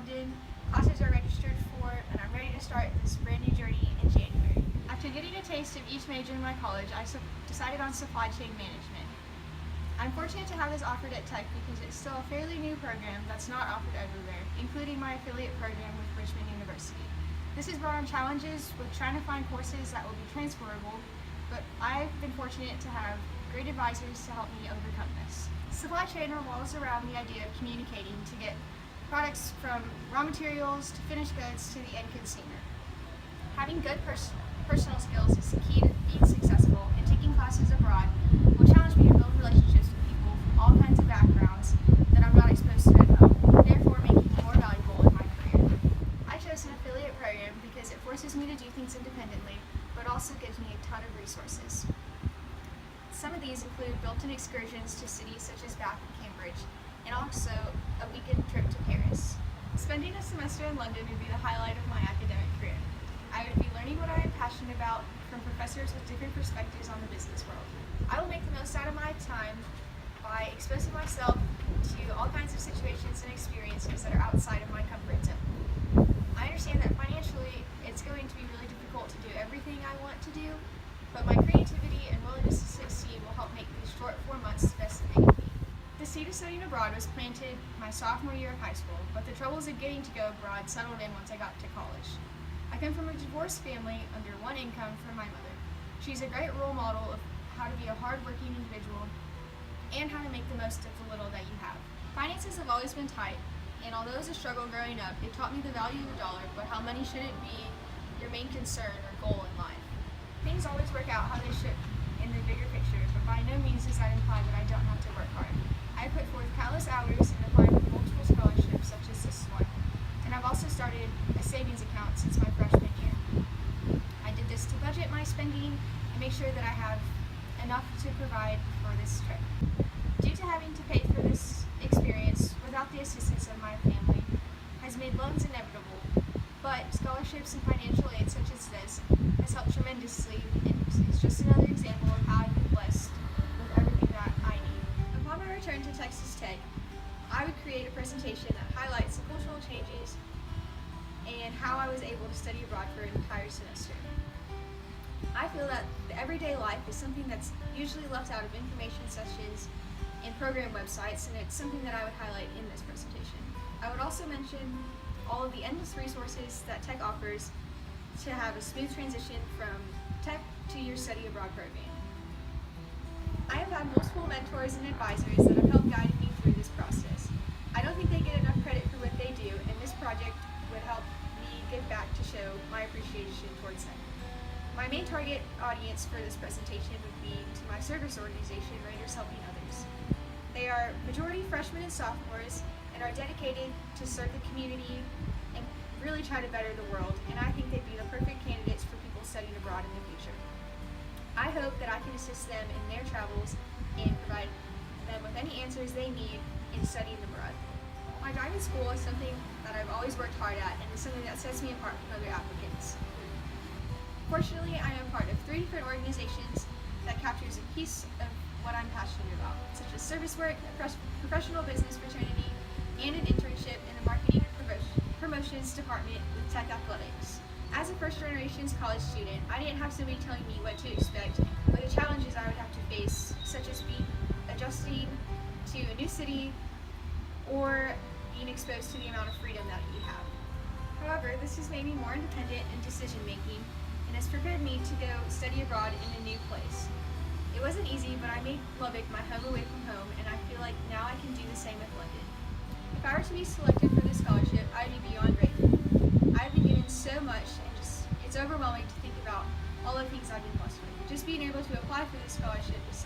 London, classes are registered for, and I'm ready to start this brand new journey in January. After getting a taste of each major in my college, I decided on supply chain management. I'm fortunate to have this offered at Tech because it's still a fairly new program that's not offered everywhere, including my affiliate program with Richmond University. This has brought on challenges with trying to find courses that will be transferable, but I've been fortunate to have great advisors to help me overcome this. Supply chain revolves around the idea of communicating to get products from raw materials to finished goods to the end consumer. Having good personal skills is the key to being successful, and taking classes abroad will challenge me to build relationships with people from all kinds of backgrounds that I'm not exposed to at home, therefore making me more valuable in my career. I chose an affiliate program because it forces me to do things independently, but also gives me a ton of resources. Some of these include built-in excursions to cities such as Bath and Cambridge, and also a weekend trip to Paris. Spending a semester in London would be the highlight of my academic career. I would be learning what I am passionate about from professors with different perspectives on the business world. I will make the most out of my time by exposing myself to all kinds of situations and experiences that are outside of my comfort zone. I understand that financially it's going to be really difficult to do everything I want to do, but my creativity and willingness to succeed will help make these short 4 months the best that they can be. The seed of studying abroad was planted my sophomore year of high school, but the troubles of getting to go abroad settled in once I got to college. I come from a divorced family under one income from my mother. She's a great role model of how to be a hard-working individual and how to make the most of the little that you have. Finances have always been tight, and although it was a struggle growing up, it taught me the value of the dollar, but how money shouldn't be your main concern or goal in life. Things always work out how they should in the bigger picture, but by no means does that imply that I don't have to work hard. I put forth countless hours in applying for multiple scholarships such as this one, and I've also started a savings account since my freshman year. I did this to budget my spending and make sure that I have enough to provide for this trip. Due to having to pay for this experience without the assistance of my family has made loans inevitable, but scholarships and financial aid such as this has helped tremendously, and it's just another example of how I've been blessed with everything that I need. Upon my return to Texas Tech, I would create a presentation that highlights the cultural changes and how I was able to study abroad for an entire semester. I feel that the everyday life is something that's usually left out of information such as in program websites, and it's something that I would highlight in this presentation. I would also mention all of the endless resources that Tech offers to have a smooth transition from Tech to your study abroad program. I have had multiple mentors and advisors that have helped guide me through this process. I don't think they get enough credit for what they do, and this project would help me give back to show my appreciation towards them. My main target audience for this presentation would be to my service organization, Rangers Helping Others. They are majority freshmen and sophomores and are dedicated to serve the community and really try to better the world, and I think they'd be the perfect candidates for people studying abroad in the future. I hope that I can assist them in their travels and provide them with any answers they need in studying abroad. My driving school is something that I've always worked hard at, and is something that sets me apart from other applicants. Fortunately, I am part of 3 different organizations that captures a piece of what I'm passionate about, such as service work, a professional business fraternity, and an internship in the marketing and promotions department with Tech Athletics. As a first generations college student, I didn't have somebody telling me what to expect or the challenges I would have to face, such as adjusting to a new city or being exposed to the amount of freedom that we have. However, this has made me more independent in decision making and has prepared me to go study abroad in a new place. It wasn't easy, but I made Lubbock my home away from home, and I feel like now I can do the same with London. If I were to be selected for this scholarship, I'd be beyond grateful. I've been given so much, and it's overwhelming to think about all the things I've been blessed with. Just being able to apply for this scholarship is